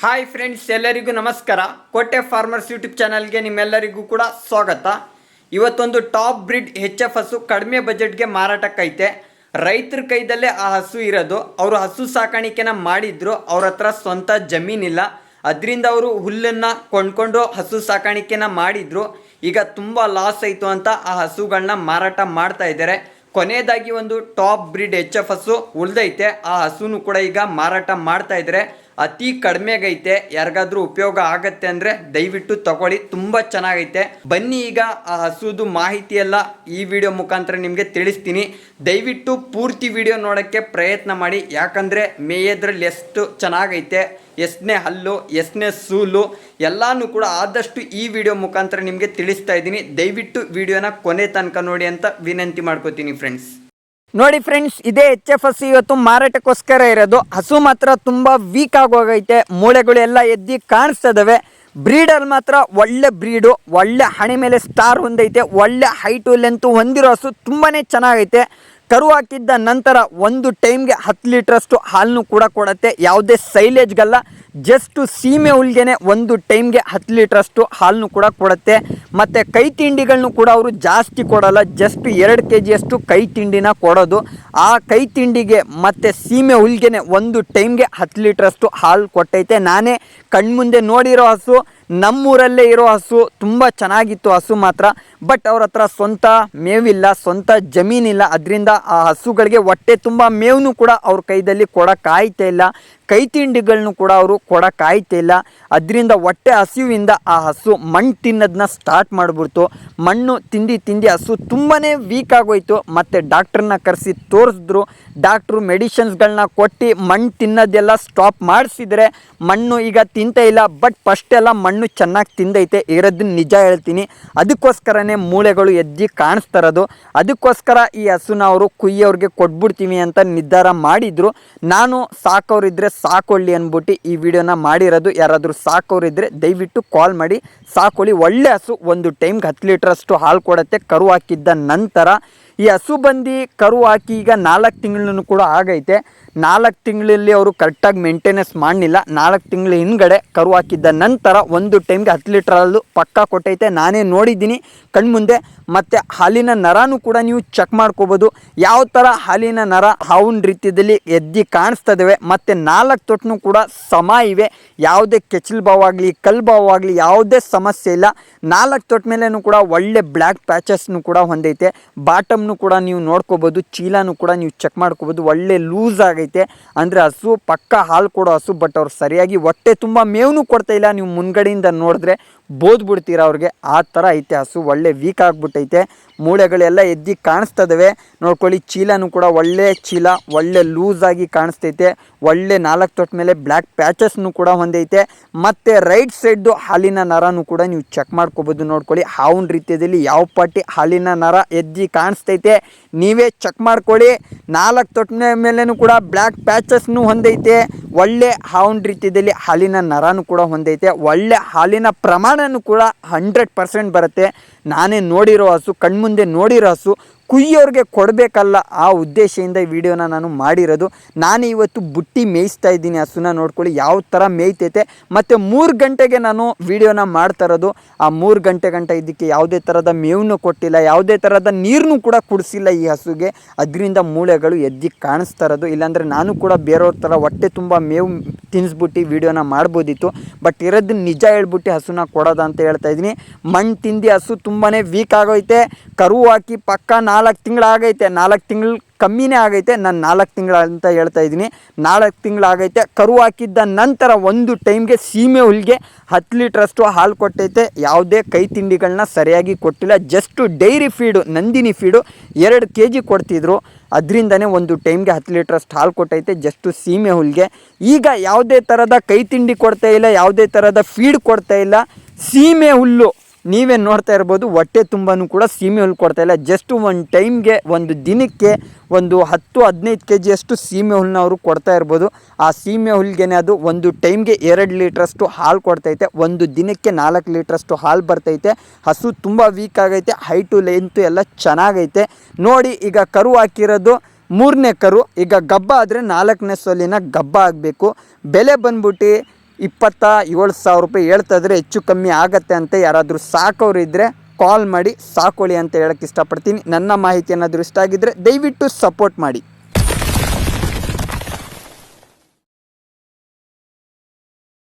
Hi friends, ಎಲ್ಲರಿಗೂ ನಮಸ್ಕಾರ. ಕೋಟೆ ಫಾರ್ಮರ್ಸ್ ಯೂಟ್ಯೂಬ್ ಚಾನಲ್ಗೆ ನಿಮ್ಮೆಲ್ಲರಿಗೂ ಕೂಡ ಸ್ವಾಗತ. ಇವತ್ತೊಂದು ಟಾಪ್ ಬ್ರೀಡ್ HF ಹಸು ಕಡಿಮೆ ಬಜೆಟ್ಗೆ ಮಾರಾಟಕ್ಕೈತೆ. ರೈತರ ಕೈದಲ್ಲೇ ಆ ಹಸು ಇರೋದು. ಅವರು ಹಸು ಸಾಕಾಣಿಕೆನ ಮಾಡಿದ್ರು. ಅವ್ರ ಹತ್ರ ಸ್ವಂತ ಜಮೀನಿಲ್ಲ, ಅದರಿಂದ ಅವರು ಹುಲ್ಲನ್ನು ಕೊಂಡ್ಕೊಂಡು ಹಸು ಸಾಕಾಣಿಕೆನ ಮಾಡಿದ್ರು. ಈಗ ತುಂಬ ಲಾಸ್ ಆಯಿತು ಅಂತ ಆ ಹಸುಗಳನ್ನ ಮಾರಾಟ ಮಾಡ್ತಾ ಇದ್ದಾರೆ. ಕೊನೆಯದಾಗಿ ಒಂದು ಟಾಪ್ ಬ್ರೀಡ್ HF ಹಸು ಉಳ್ದೈತೆ. ಆ ಹಸುನು ಕೂಡ ಈಗ ಮಾರಾಟ ಮಾಡ್ತಾ ಇದ್ದಾರೆ. ಅತಿ ಕಡಿಮೆಗೈತೆ. ಯಾರಿಗಾದ್ರೂ ಉಪಯೋಗ ಆಗತ್ತೆ ಅಂದರೆ ದಯವಿಟ್ಟು ತಗೊಳ್ಳಿ, ತುಂಬ ಚೆನ್ನಾಗೈತೆ. ಬನ್ನಿ ಈಗ ಆ ಹಸುದು ಮಾಹಿತಿ ಎಲ್ಲ ಈ ವಿಡಿಯೋ ಮುಖಾಂತರ ನಿಮಗೆ ತಿಳಿಸ್ತೀನಿ. ದಯವಿಟ್ಟು ಪೂರ್ತಿ ವಿಡಿಯೋ ನೋಡೋಕ್ಕೆ ಪ್ರಯತ್ನ ಮಾಡಿ, ಯಾಕಂದರೆ ಮೇಯೋದ್ರಲ್ಲಿ ಎಷ್ಟು ಚೆನ್ನಾಗೈತೆ, ಎಷ್ಟನೇ ಹಲ್ಲು, ಎಷ್ಟನೇ ಸೂಲು ಎಲ್ಲನೂ ಕೂಡ ಆದಷ್ಟು ಈ ವಿಡಿಯೋ ಮುಖಾಂತರ ನಿಮಗೆ ತಿಳಿಸ್ತಾ ಇದ್ದೀನಿ. ದಯವಿಟ್ಟು ವಿಡಿಯೋನ ಕೊನೆ ತನಕ ನೋಡಿ ಅಂತ ವಿನಂತಿ ಮಾಡ್ಕೋತೀನಿ ಫ್ರೆಂಡ್ಸ್. ನೋಡಿ ಫ್ರೆಂಡ್ಸ್, ಇದೇ HF ಹಸು ಇವತ್ತು ಮಾರಾಟಕ್ಕೋಸ್ಕರ ಇರೋದು. ಹಸು ಮಾತ್ರ ತುಂಬ ವೀಕ್ ಆಗೋಗೈತೆ, ಮೂಳೆಗಳು ಎಲ್ಲ ಎದ್ದು ಕಾಣಿಸ್ತದವೆ. ಬ್ರೀಡಲ್ಲಿ ಮಾತ್ರ ಒಳ್ಳೆ ಬ್ರೀಡು, ಒಳ್ಳೆ ಹಣೆ ಮೇಲೆ ಸ್ಟಾರ್ ಹೊಂದೈತೆ, ಒಳ್ಳೆ ಹೈಟು ಲೆಂತು ಹೊಂದಿರೋ ಹಸು ತುಂಬಾ ಚೆನ್ನಾಗೈತೆ. ಕರು ಹಾಕಿದ್ದ ನಂತರ ಒಂದು ಟೈಮ್ಗೆ 10 ಲೀಟ್ರಷ್ಟು ಹಾಲನ್ನು ಕೂಡ ಕೊಡುತ್ತೆ. ಯಾವುದೇ ಸೈಲೇಜ್ಗಲ್ಲ, ಜಸ್ಟ್ ಸೀಮೆ ಹುಲ್ಗೆನೆ ಒಂದು ಟೈಮ್ಗೆ 10 ಲೀಟ್ರಷ್ಟು ಹಾಲನ್ನು ಕೂಡ ಕೊಡುತ್ತೆ. ಮತ್ತು ಕೈ ತಿಂಡಿಗಳನ್ನು ಕೂಡ ಅವರು ಜಾಸ್ತಿ ಕೊಡೋಲ್ಲ, ಜಸ್ಟ್ 2 kg ಕೈ ತಿಂಡಿನ ಕೊಡೋದು. ಆ ಕೈ ತಿಂಡಿಗೆ ಮತ್ತು ಸೀಮೆ ಹುಲ್ಗೆನೆ ಒಂದು ಟೈಮ್ಗೆ 10 ಲೀಟ್ರಷ್ಟು ಹಾಲು ಕೊಟ್ಟೈತೆ. ನಾನೇ ಕಣ್ಮುಂದೆ ನೋಡಿರೋ ಹಸು, ನಮ್ಮೂರಲ್ಲೇ ಇರೋ ಹಸು. ತುಂಬ ಚೆನ್ನಾಗಿತ್ತು ಹಸು ಮಾತ್ರ. ಬಟ್ ಅವ್ರ ಹತ್ರ ಸ್ವಂತ ಮೇವಿಲ್ಲ, ಸ್ವಂತ ಜಮೀನಿಲ್ಲ. ಅದರಿಂದ ಆ ಹಸುಗಳಿಗೆ ಹೊಟ್ಟೆ ತುಂಬ ಮೇವನ್ನು ಕೂಡ ಅವ್ರ ಕೈದಲ್ಲಿ ಕೊಡೋಕ್ಕಾಯ್ತಾ ಇಲ್ಲ, ಕೈ ತಿಂಡಿಗಳನ್ನು ಕೂಡ ಅವರು ಕೊಡೋಕ್ಕಾಯ್ತಾ ಇಲ್ಲ. ಅದರಿಂದ ಹೊಟ್ಟೆ ಹಸಿವಿಂದ ಆ ಹಸು ಮಣ್ಣು ತಿನ್ನೋದನ್ನ ಸ್ಟಾರ್ಟ್ ಮಾಡಿಬಿಡ್ತು. ಮಣ್ಣು ತಿಂದು ತಿಂದು ಹಸು ತುಂಬಾ ವೀಕ್ ಆಗೋಯ್ತು. ಮತ್ತು ಡಾಕ್ಟ್ರನ್ನ ಕರೆಸಿ ತೋರಿಸಿದ್ರು. ಡಾಕ್ಟ್ರು ಮೆಡಿಷನ್ಸ್ಗಳನ್ನ ಕೊಟ್ಟು ಮಣ್ಣು ತಿನ್ನೋದೆಲ್ಲ ಸ್ಟಾಪ್ ಮಾಡಿಸಿದ್ರೆ ಮಣ್ಣು ಈಗ ತಿಂತಾ ಇಲ್ಲ. ಬಟ್ ಫಸ್ಟ್ ಎಲ್ಲ ಮಣ್ಣು ಚೆನ್ನಾಗಿ ತಿಂದೈತೆ, ಇರೋದನ್ನ ನಿಜ ಹೇಳ್ತೀನಿ. ಅದಕ್ಕೋಸ್ಕರನೇ ಮೂಳೆಗಳು ಎದ್ದು ಕಾಣಿಸ್ತಾ ಇರೋದು. ಅದಕ್ಕೋಸ್ಕರ ಈ ಹಸುನ ಅವರು ಕುಯ್ಯೋರಿಗೆ ಕೊಟ್ಬಿಡ್ತೀವಿ ಅಂತ ನಿರ್ಧಾರ ಮಾಡಿದ್ರು. ನಾನು ಸಾಕೋರಿದ್ರೆ ಸಾಕೊಳ್ಳಿ ಅಂದ್ಬಿಟ್ಟು ಈ ವಿಡಿಯೋನ ಮಾಡಿರೋದು. ಯಾರಾದರೂ ಸಾಕೋರಿದ್ರೆ ದಯವಿಟ್ಟು ಕಾಲ್ ಮಾಡಿ ಸಾಕೊಳ್ಳಿ. ಒಳ್ಳೆ ಹಸು, ಒಂದು ಟೈಮ್ಗೆ 10 ಲೀಟ್ರಷ್ಟು ಹಾಲು ಕೊಡುತ್ತೆ ಕರು ಹಾಕಿದ್ದ ನಂತರ. ಈ ಹಸು ಬಂದು ಕರು ಹಾಕಿ ಈಗ 4 ತಿಂಗಳು ಕೂಡ ಆಗೈತೆ. 4 ತಿಂಗಳಲ್ಲಿ ಅವರು ಕರೆಕ್ಟಾಗಿ ಮೇಂಟೆನೆನ್ಸ್ ಮಾಡಲಿಲ್ಲ. 4 ತಿಂಗಳ ಹಿಂದ್ಗಡೆ ಕರು ಹಾಕಿದ್ದ ನಂತರ ಒಂದು ಟೈಮ್ಗೆ 10 ಲೀಟ್ರ್ ಹಾಲು ಪಕ್ಕ ಕೊಟ್ಟೈತೆ. ನಾನೇ ನೋಡಿದ್ದೀನಿ ಕಣ್ಮುಂದೆ. ಮತ್ತು ಹಾಲಿನ ನರನೂ ಕೂಡ ನೀವು ಚೆಕ್ ಮಾಡ್ಕೋಬೋದು. ಯಾವ ಥರ ಹಾಲಿನ ನರ ಹಾವಿನ ರೀತಿಯಲ್ಲಿ ಎದ್ದು ಕಾಣಿಸ್ತದವೆ. ಮತ್ತು 4 ತೊಟ್ಟನು ಕೂಡ ಸಮ ಇವೆ. ಯಾವುದೇ ಕೆಚ್ಚಲು ಬಾವಾಗಲಿ ಕಲ್ಲು ಬಾವಾಗಲಿ ಯಾವುದೇ ಸಮಸ್ಯೆ ಇಲ್ಲ. 4 ತೊಟ್ಟ ಮೇಲೇನೂ ಕೂಡ ಒಳ್ಳೆ ಬ್ಲ್ಯಾಕ್ ಪ್ಯಾಚಸ್ನು ಕೂಡ ಹೊಂದೈತೆ. ಬಾಟಮ್ನು ಕೂಡ ನೀವು ನೋಡ್ಕೋಬೋದು, ಚೀಲನೂ ಕೂಡ ನೀವು ಚೆಕ್ ಮಾಡ್ಕೋಬೋದು. ಒಳ್ಳೆ ಲೂಸ್ ಆಗೈತೆ. ಅಂದರೆ ಹಸು ಪಕ್ಕ ಹಾಲು ಕೊಡೋ ಹಸು. ಬಟ್ ಅವ್ರು ಸರಿಯಾಗಿ ಹೊಟ್ಟೆ ತುಂಬ ಮೇವೂ ಕೊಡ್ತಾ ಇಲ್ಲ. ನೀವು ಮುನ್ಗಡೆಯಿಂದ ನೋಡಿದ್ರೆ ಬೋದ್ಬಿಡ್ತೀರ ಅವ್ರಿಗೆ, ಆ ಥರ ಐತೆ ಹಸು. ಒಳ್ಳೆ ವೀಕ್ ಆಗಿಬಿಟ್ಟೈತೆ, ಮೂಳೆಗಳೆಲ್ಲ ಎದ್ದು ಕಾಣಿಸ್ತದವೆ. ನೋಡ್ಕೊಳ್ಳಿ, ಚೀಲನೂ ಕೂಡ ಒಳ್ಳೆ ಚೀಲ, ಒಳ್ಳೆ ಲೂಸಾಗಿ ಕಾಣಿಸ್ತೈತೆ. ಒಳ್ಳೆ 4 ತೊಟ್ಟ ಮೇಲೆ ಬ್ಲ್ಯಾಕ್ ಪ್ಯಾಚಸ್ನು ಕೂಡ ಹೊಂದೈತೆ. ಮತ್ತು ರೈಟ್ ಸೈಡ್ದು ಹಾಲಿನ ನರನೂ ಕೂಡ ನೀವು ಚೆಕ್ ಮಾಡ್ಕೋಬೋದು. ನೋಡ್ಕೊಳ್ಳಿ, ಹಾವಿನ ರೀತಿಯಲ್ಲಿ ಯಾವ ಪಾಟಿ ಹಾಲಿನ ನರ ಎದ್ದು ಕಾಣಿಸ್ತೈತೆ ನೀವೇ ಚೆಕ್ ಮಾಡ್ಕೊಳ್ಳಿ. 4 ತೊಟ್ಟ ಮೇಲೇನೂ ಕೂಡ ಬ್ಲ್ಯಾಕ್ ಪ್ಯಾಚಸ್ನು ಹೊಂದೈತೆ. ಒಳ್ಳೆ ಹಾವಿನ ರೀತಿಯಲ್ಲಿ ಹಾಲಿನ ನರನೂ ಕೂಡ ಹೊಂದೈತೆ. ಒಳ್ಳೆ ಹಾಲಿನ ಪ್ರಮಾಣನೂ ಕೂಡ 100% ಬರುತ್ತೆ. ನಾನೇ ನೋಡಿರೋ ಹಸು, ಕಣ್ಮುಂದೆ ನೋಡಿರೋ ಹಸು, ಕುಯ್ಯೋರಿಗೆ ಕೊಡಬೇಕಲ್ಲ, ಆ ಉದ್ದೇಶದಿಂದ ಈ ವಿಡಿಯೋನ ನಾನು ಮಾಡಿರೋದು. ನಾನು ಇವತ್ತು ಬುಟ್ಟಿ ಮೇಯಿಸ್ತಾ ಇದ್ದೀನಿ ಹಸುನ. ನೋಡ್ಕೊಳ್ಳಿ ಯಾವ ಥರ ಮೇಯ್ತೈತೆ. ಮತ್ತು 3 ಗಂಟೆಗೆ ನಾನು ವಿಡಿಯೋನ ಮಾಡ್ತಾ ಇರೋದು. ಆ 3 ಗಂಟೆ ಇದಕ್ಕೆ ಯಾವುದೇ ಥರದ ಮೇವನ್ನು ಕೊಟ್ಟಿಲ್ಲ, ಯಾವುದೇ ಥರದ ನೀರನ್ನು ಕೂಡ ಕುಡಿಸಿಲ್ಲ ಈ ಹಸುಗೆ. ಅದರಿಂದ ಮೂಳೆಗಳು ಎದ್ದು ಕಾಣಿಸ್ತಾ ಇರೋದು. ಇಲ್ಲಾಂದರೆ ನಾನು ಕೂಡ ಬೇರೆಯವ್ರ ಥರ ಹೊಟ್ಟೆ ತುಂಬ ಮೇವು ತಿನ್ನಿಸ್ಬಿಟ್ಟು ವಿಡಿಯೋನ ಮಾಡ್ಬೋದಿತ್ತು. ಬಟ್ ಇರೋದನ್ನ ನಿಜ ಹೇಳ್ಬಿಟ್ಟು ಹಸುನ ಕೊಡೋದ ಅಂತ ಹೇಳ್ತಾ ಇದ್ದೀನಿ. ಮಣ್ಣು ತಿಂದು ಹಸು ತುಂಬಾ ವೀಕ್ ಆಗೋಯ್ತೆ. ಕರು ಹಾಕಿ ಪಕ್ಕ 4 ತಿಂಗಳಾಗೈತೆ. 4 ತಿಂಗಳು ಕಮ್ಮಿನೇ ಆಗೈತೆ. ನಾನು 4 ತಿಂಗಳು ಅಂತ ಹೇಳ್ತಾ ಇದ್ದೀನಿ. 4 ತಿಂಗಳಾಗೈತೆ. ಕರು ಹಾಕಿದ್ದ ನಂತರ ಒಂದು ಟೈಮ್ಗೆ ಸೀಮೆ ಹುಲ್ಗೆ 10 ಲೀಟ್ರಷ್ಟು ಹಾಲು ಕೊಟ್ಟೈತೆ. ಯಾವುದೇ ಕೈ ತಿಂಡಿಗಳನ್ನ ಸರಿಯಾಗಿ ಕೊಟ್ಟಿಲ್ಲ. Just dairy feed, Nandini feed 2 kg ಕೊಡ್ತಿದ್ರು. ಅದರಿಂದನೇ ಒಂದು ಟೈಮ್ಗೆ 10 ಲೀಟ್ರಷ್ಟು ಹಾಲು ಕೊಟ್ಟೈತೆ, ಜಸ್ಟು ಸೀಮೆ ಹುಲ್ಗೆ. ಈಗ ಯಾವುದೇ ಥರದ ಕೈ ತಿಂಡಿ ಕೊಡ್ತಾ ಇಲ್ಲ, ಯಾವುದೇ ಥರದ ಫೀಡ್ ಕೊಡ್ತಾ ಇಲ್ಲ. ಸೀಮೆ ಹುಲ್ಲು ನೀವೇ ನೋಡ್ತಾ ಇರ್ಬೋದು. ಹೊಟ್ಟೆ ತುಂಬನೂ ಕೂಡ ಸೀಮೆ ಹುಲ್ಲು ಕೊಡ್ತಾಯಿಲ್ಲ. ಜಸ್ಟು ಒಂದು ಟೈಮ್ಗೆ, ಒಂದು ದಿನಕ್ಕೆ ಒಂದು 10-15 kg ಸೀಮೆ ಹುಲ್ಲನ್ನ ಅವರು ಕೊಡ್ತಾ ಇರ್ಬೋದು. ಆ ಸೀಮೆ ಹುಲ್ಗೆನೆ ಅದು ಒಂದು ಟೈಮ್ಗೆ 2 ಲೀಟ್ರಷ್ಟು ಹಾಲು ಕೊಡ್ತೈತೆ. ಒಂದು ದಿನಕ್ಕೆ 4 ಲೀಟ್ರಷ್ಟು ಹಾಲು ಬರ್ತೈತೆ. ಹಸು ತುಂಬ ವೀಕ್ ಆಗೈತೆ. ಹೈಟು ಲೆಂತು ಎಲ್ಲ ಚೆನ್ನಾಗೈತೆ. ನೋಡಿ, ಈಗ ಕರು ಹಾಕಿರೋದು 3ನೇ ಕರು. ಈಗ ಗಬ್ಬ ಆದರೆ 4ನೇ ಸೋಲಿನ ಗಬ್ಬ ಆಗಬೇಕು. ಬೆಲೆ ಬಂದ್ಬಿಟ್ಟು 27,000 ರೂಪಾಯಿ ಹೇಳ್ತಾಯಿದ್ರೆ ಹೆಚ್ಚು ಕಮ್ಮಿ ಆಗತ್ತೆ ಅಂತ ಯಾರಾದರೂ ಸಾಕೋರು ಇದ್ದರೆ ಕಾಲ್ ಮಾಡಿ ಸಾಕೊಳ್ಳಿ ಅಂತ ಹೇಳೋಕ್ಕೆ ಇಷ್ಟಪಡ್ತೀನಿ. ನನ್ನ ಮಾಹಿತಿ ಏನಾದರೂ ಇಷ್ಟ ಆಗಿದ್ದರೆ ದಯವಿಟ್ಟು ಸಪೋರ್ಟ್ ಮಾಡಿ.